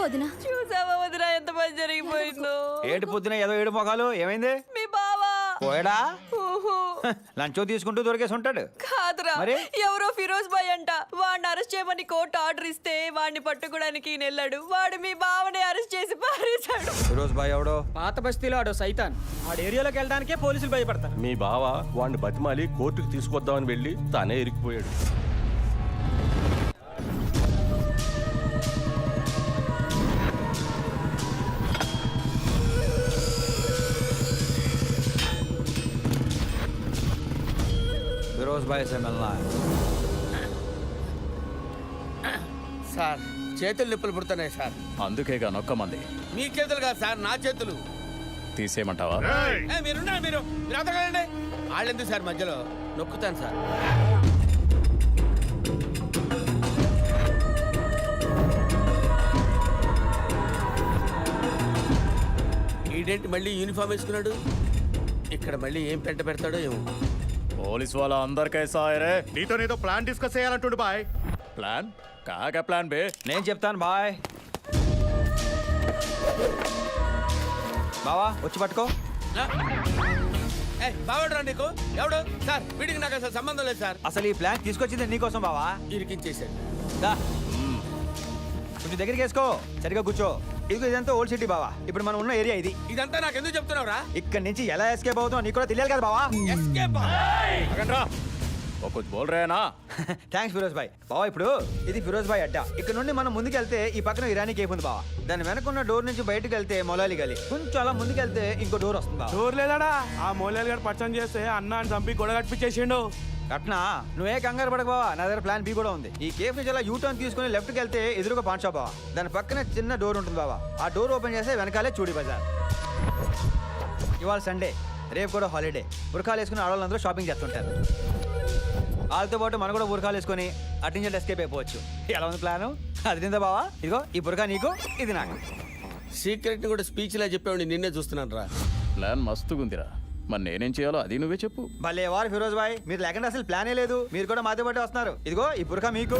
వదినా. చూసావా వదినా ఎంత పని జరిగిపోయిందో. ఏడు పొద్దున ఏదో ఏడు మొఖాలు ఏమైంది? మీ బావా పోయడా ఊహు. లంచో తీసుకుంటూ దొరికేసి ఉంటాడు. కాదురా, మరి? ఎవరో ఫిరోజ్ భాయ్ అంట. వాడిని అరెస్ట్ చేయమని కోర్టు ఆర్డర్ ఇస్తే వాడిని పట్టుకోవడానికి వెళ్ళాడు. వాడు మీ బావని అరెస్ట్ చేసి పారేశాడు. ఫిరోజ్ బాయ్ ఎవడో పాత బస్తీలో ఆడో సైతాన్. ఆడ ఏరియాలోకి వెళ్ళడానికే పోలీసులు భయపడతారు. మీ బావ వాడిని బతిమాలి కోర్టుకు తీసుకొద్దామని వెళ్ళి తానే ఇరికిపోయాడు. ఫిరోజ్ బాయ్ సే మిల్నా సార్ చేతులు నొప్పులు పుడుతున్నాయి సార్. అందుకేగా నొక్కమంది. మీ చేతులు కాదు సార్, నా చేతులు. తీసేయమంటావా? మీరు అతకండి. వాళ్ళెందుకు సార్ మధ్యలో? నొక్కుతాను సార్. ఈడేంటి మళ్ళీ యూనిఫామ్ వేసుకున్నాడు? ఇక్కడ మళ్ళీ ఏం పెంట పెడతాడో ఏమో. పోలీస్ వాళ్ళ అందరికైసా రే. నీతో ప్లాన్ డిస్కస్ చేయాలంటుండు బాయ్. ప్లాన్ కాగా ప్లాన్ బే. నేను చెప్తాను బాయ్. బావా వచ్చి పట్టుకో. బావడరా నీకు ఎవడు? సార్ వీడికి నాకు అసలు సంబంధం లేదు సార్. అసలు ఈ ప్లాన్ తీసుకొచ్చింది నీకోసం బావా. ఇరికించేసాడు. దా. కొంచెం దగ్గరికి వేసుకో. సరిగా కూర్చో. ఇదిగో ఇదంతా ఓల్డ్ సిటీ బావా. ఇప్పుడు మనం ఉన్న ఏరియా ఇది. ఇదంతా నాకు ఎందుకు చెప్తున్నావురా? ఇక్కడ నుంచి ఎలా ఎస్కేప్ అవుతాం నీకు కూడా తెలియాలి కదా బావా. ఎస్కేప్? కుछ बोल रहे हैं ना? థ్యాంక్స్ ఫిరోజ్ భాయ్. బావా ఇప్పుడు ఇది ఫిరోజ్ భాయ్ అడ్డా. ఇక్కడ నుండి మనం ముందుకెళ్తే ఈ పక్కన ఇరానీ కేఫ్ ఉంది బావా. దాని వెనకున్న డోర్ నుంచి బయటకు వెళ్తే మొలాలి గలి. కొంచెం అలా ముందుకెళ్తే ఇంకో డోర్ వస్తుంది బావా. డోర్ లేదాడా? ఆ మోలేలు గారు పరిచయం చేస్తే అన్న అని చంపి గొడవ కట్టించేసిండు. కట్నా నువ్వే కంగారు పడక బావా. నా దగ్గర ప్లాన్ బి కూడా ఉంది. ఈ కేఫ్ నుంచి అలా యూ టర్న్ తీసుకుని లెఫ్ట్ కి వెళ్తే ఎదురుగా పాన్ షాప్ బావా. దాని పక్కన చిన్న డోర్ ఉంటుంది బావా. ఆ డోర్ ఓపెన్ చేస్తే వెనకాలే చూడి బజార్. ఇవాళ సండే, రేపు కూడా హాలిడే. బుర్ఖాలు వేసుకుని ఆడవాళ్ళందరూ షాపింగ్ చేస్తుంటారు. వాళ్ళతో పాటు మనం కూడా బుర్ఖాలు వేసుకొని అటు నుంచి ఎస్కేప్ అయిపోవచ్చు. ఎలా ఉంది ప్లాను? అది తిందా బావా. ఇదిగో ఈ బుర్ఖా నీకు, ఇది నాకు. సీక్రెట్ ని కూడా స్పీచ్ లా చెప్పాడు. నిన్నే చూస్తున్నాను రా. ప్లాన్ మస్తుగుందిరా. మరి నేనేం చేయాలో అది నువ్వే చెప్పు. భలే వారు ఫిరోజ్ భాయ్. మీరు లేకుండా అసలు ప్లానే లేదు. మీరు కూడా మాతో పాటు వస్తున్నారు. ఇదిగో ఈ బుర్ఖా మీకు.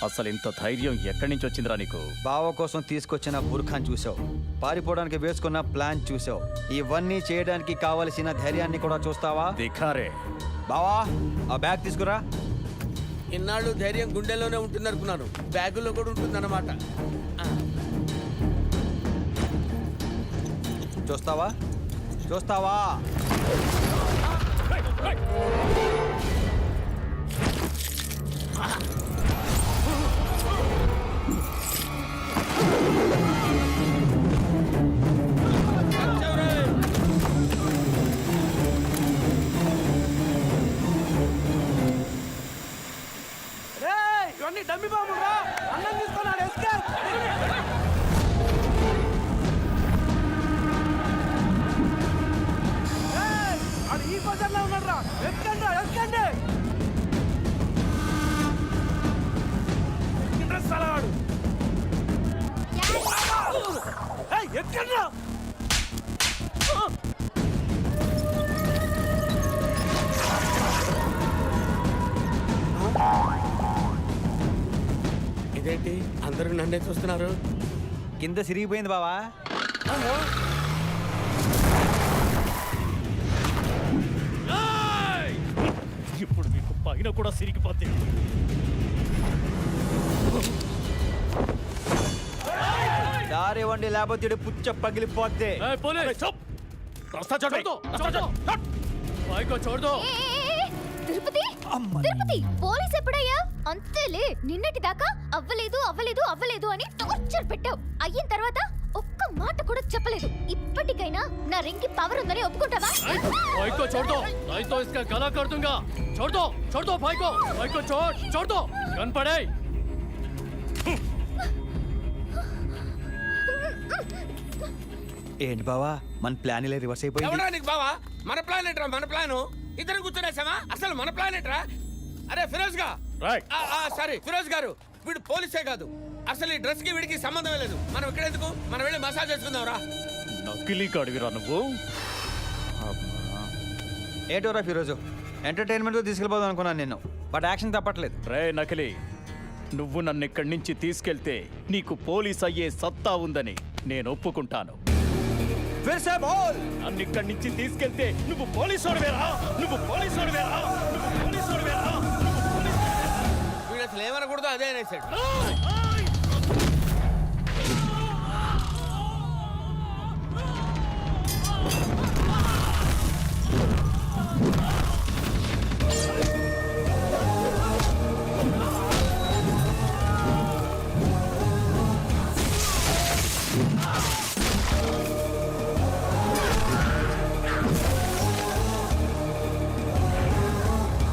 అసలు ఇంత ధైర్యం ఎక్కడి నుంచి వచ్చిందిరా నీకు? బావ కోసం తీసుకొచ్చిన బుర్ఖాన్ చూసావు, పారిపోవడానికి వేసుకున్న ప్లాన్ చూసావు. ఇవన్నీ చేయడానికి కావలసిన ధైర్యాన్ని కూడా చూస్తావా? దిఖారే. బావా ఆ బ్యాగ్ తీసుకురా. ఇన్నాళ్ళు ధైర్యం గుండెల్లోనే ఉంటుంది అనుకున్నాను. బ్యాగుల్లో కూడా ఉంటుంది అన్నమాట. చూస్తావా? చూస్తావా? ఇవన్నీ డమ్మి బాబులు రా. అన్నం తీసుకున్నాడు. ఎస్కేప్. అది ఈ బజార్లో ఉన్నాడు రా. ఎక్కండి రా, ఎక్కండి. ఇంట్రెస్ట్ అలాడు. ఎక్కండి రా. ఇదేంటి అందరూ నన్నే చూస్తున్నారు? కింద సిరిగిపోయింది బావా. ఇప్పుడు మీకు పైన కూడా సిరిగిపోతే. దారి వండి లేకపోతే పుచ్చ పగిలిపోతే. తిరుపతి తిరుపతి పోలీస్ ఎప్పుడయ్యా? అంతేలే. నిన్నటి దాకా అవ్వలేదు అవ్వలేదు అవ్వలేదు అని టార్చర్ పెట్టావు. అయిన తర్వాత ఒక్క మాట కూడా చెప్పలేదు. ఇప్పటికైనా నా రింగ్ పవర్ ఉందని ఒప్పుకుంటావా? ఏంటి బావా మన ప్లాన్ ఇలా రివర్స్ అయిపోయింది. ఎవడా నీకు బావా? మన ప్లాన్ ఏంట్రా? మన ప్లాను ఇద్దరు కూర్చొనేసామా? అసలు మన ప్లాన్ ఏంట్రా? అరే ఫిరోజ్ గా, సారీ ఫిరోజ్ గారు, వీడు పోలీసే కాదు. అసలు ఈ డ్రెస్ కి వీడికి సంబంధమే లేదు. మనం ఇక్కడ ఎందుకు? మనం వెళ్ళి మసాజ్ చేసుకుందాం రా. నకిలీ కాడివిరా నువ్వు. ఏంటోరా ఫిరోజు, ఎంటర్టైన్మెంట్ తీసుకెళ్ళిపోదాం అనుకున్నాను నిన్ను. బట్ యాక్షన్ తప్పట్లేదు. రే నకిలీ, నువ్వు నన్ను ఇక్కడి నుంచి తీసుకెళ్తే నీకు పోలీస్ అయ్యే సత్తా ఉందని నేను ఒప్పుకుంటాను. ఫిర్ సే బోల్. నన్ను ఇక్కడి నుంచి తీసుకెళ్తే నువ్వు పోలీసోడివేరా, నువ్వు పోలీసోడివేరా, నువ్వు పోలీసోడివేరా. వీడు అసలు ఏమనకూడదు అదే అనేసాడు.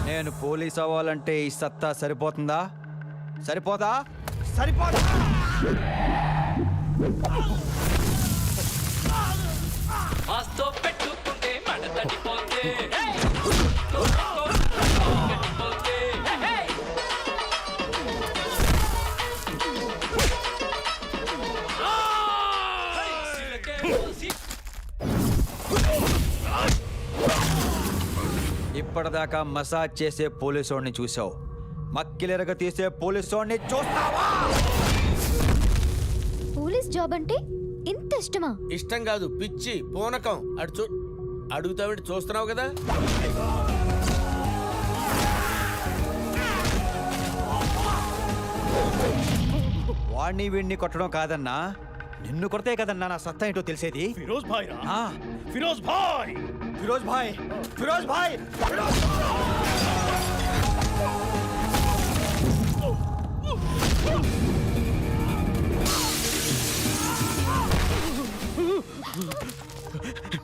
నేను పోలీస్ అవ్వాలంటే ఈ సత్తా సరిపోతుందా? సరిపోదా? సరిపోదా? ఇప్పటిదాకా మసాజ్ చేసే పోలీసోడిని చూసావు, మక్కిలెరగ తీసే పోలీసోడిని చూస్తావా? పోలీస్ జాబ్ అంటే ఇంత ఇష్టమా? ఇష్టం కాదు, పిచ్చి పూనకం. అడుగుతావిటి చూస్తున్నావు కదా. వాడిని వీడిని కొట్టడం కాదన్నా, నిన్ను కొడితే కదన్నా నా సత్తా ఏంటో తెలిసేది. ఫిరోజ్ భాయ్ రా, ఆ, ఫిరోజ్ భాయ్. ఫిరోజ్ భాయ్, ఫిరోజ్ భాయ్, ఫిరోజ్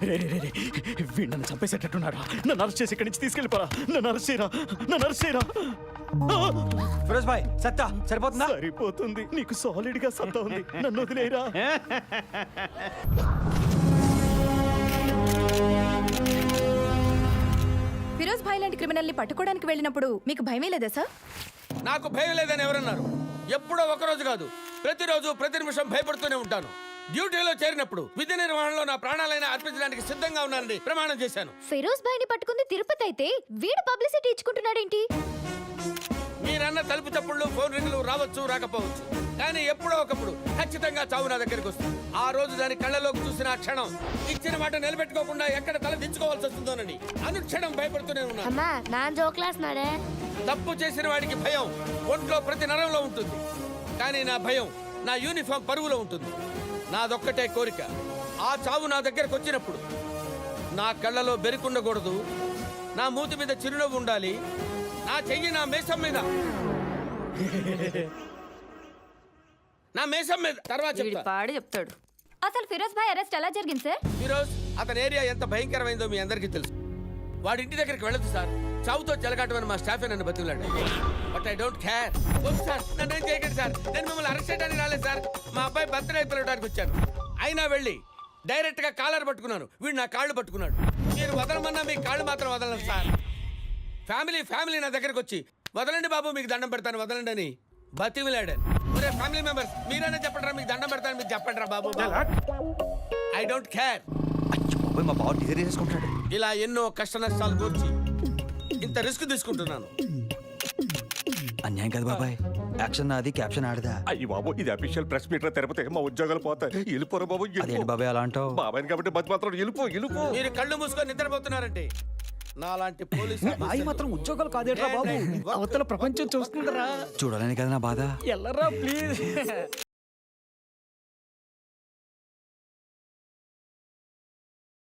రే రే రే రే, వీడు నన్ను చంపేసేటట్టున్నారా? నన్ను అరెస్ట్ చేసి ఇక్కడి నుంచి తీసుకెళ్ళిపోరా, నన్ను అరెస్ట్ చేయరా, నన్ను అరెస్ట్ చేయరా. ఫిరోజ్ భాయ్ సత్తా సరిపోతుందా? సరిపోతుంది, నీకు సాలిడ్ గా సత్తా ఉంది, నన్ను వదిలేరా. ఫిరోజ్ భాయ్ లాంటి క్రిమినల్ ని పట్టుకోవడానికి వెళ్ళినప్పుడు మీకు భయమే లేదా సార్? నాకు భయం లేదని ఎవరన్నారు? ఎప్పుడో ఒకరోజు కాదు, ప్రతిరోజు ప్రతి నిమిషం భయపడుతూనే ఉంటాను. డ్యూటీలో చేరినప్పుడు విధి నిర్వహణలో నా ప్రాణాలైనా అర్పించడానికి సిద్ధంగా ఉన్నానని ప్రమాణం చేశాను. ఫిరోజ్ భాయ్ ని పట్టుకుంది తిరుపతి అయితే వీడు పబ్లిసిటీ ఇచ్చుకుంటున్నాడేంటి? మీరన్న తలుపు చప్పుళ్ళు, ఫోన్ రింగులు రావచ్చు రాకపోవచ్చు, కానీ ఎప్పుడో ఒకప్పుడు ఖచ్చితంగా చావు నా దగ్గరికి వస్తుంది. ఆ రోజు దాని కళ్ళలోకి చూసిన ఆ క్షణం ఇచ్చిన మాట నిలబెట్టుకోకుండా ఎక్కడ తల దించుకోవాల్సి వస్తుందోనని అనుక్షణం భయపడుతూనే ఉన్నాను. అమ్మా నా జోక్లాస్తున్నాడే. తప్పు చేసిన వాడికి భయం ఒంట్లో ప్రతి నరంలో ఉంటుంది, కానీ నా భయం నా యూనిఫామ్ పరుగులో ఉంటుంది. నాదొక్కటే కోరిక, ఆ చావు నా దగ్గరకు వచ్చినప్పుడు నా కళ్ళలో బెరుకుండకూడదు, నా మూతి మీద చిరునవ్వు ఉండాలి, నా చెయ్యి నా మేసం మీద, నా మేసం మీద. తర్వాత చెప్తా. పాడి చెప్తాడు. అసలు ఫిరోజ్ భాయ్ అరెస్ట్ ఎలా జరిగింది సార్? ఈరోజు అతని ఏరియా ఎంత భయంకరమైందో మీ అందరికీ తెలుసు. వాడి ఇంటి దగ్గరికి వెళ్ళదు సార్, చావుతో చెలగాటమని మా స్టాఫే నన్ను బతిలాడు. But I don't care. Sir నన్ను ఏం చేయకండి సార్, నేను మిమ్మల్ని అరెస్ట్ చేయడానికి రాలేదు సార్, మా అబ్బాయి బర్త్డే పిలవడానికి వచ్చాను. అయినా వెళ్ళి డైరెక్ట్ గా కాలర్ పట్టుకున్నాను, వీడు నా కాళ్ళు పట్టుకున్నాడు. మీరు వదలమన్నా మీ కాళ్ళు మాత్రం వదలను సార్. ఫ్యామిలీ నా దగ్గరకు వచ్చి వదలండి బాబు మీకు దండం పెడతాను వదలండి అని బతిమిలాడాను. ఒరే ఫ్యామిలీ మెంబర్స్ మీరైనా చెప్పండి, మీకు దండం పెడతాను మీకు చెప్పండి రా బాబు. I don't care. మా బావ డిజైన్ చేసుకుంటాడు. ఇలా ఎన్నో కష్ట నష్టాలు కూర్చి ఇంత రిస్క్ తీసుకుంటున్నాను. అన్యాయం కదా బాబాయ్, యాక్షన్ నాది క్యాప్షన్ ఆడదా. అయ్యి బాబు, ఇది అఫీషియల్ ప్రెస్ మీటర్ తిరుపతి, మా ఉద్యోగాలు పోతాయి. వెళ్ళిపోరా బాబు. అదేంటి బాబాయ్ అలా అంటావు? బాబాయ్ కాబట్టి బతి మాత్రం వెళ్ళిపో. మీరు కళ్ళు మూసుకొని నిద్రపోతున్నారంటే నాలాంటి పోలీసు బాయ్ మాత్రం ఉద్యోగాలు కాదేట్రా బాబు, అవతల ప్రపంచం చూస్తుందరా. చూడాలని కదా నా బాధ. ఎల్లరా ప్లీజ్.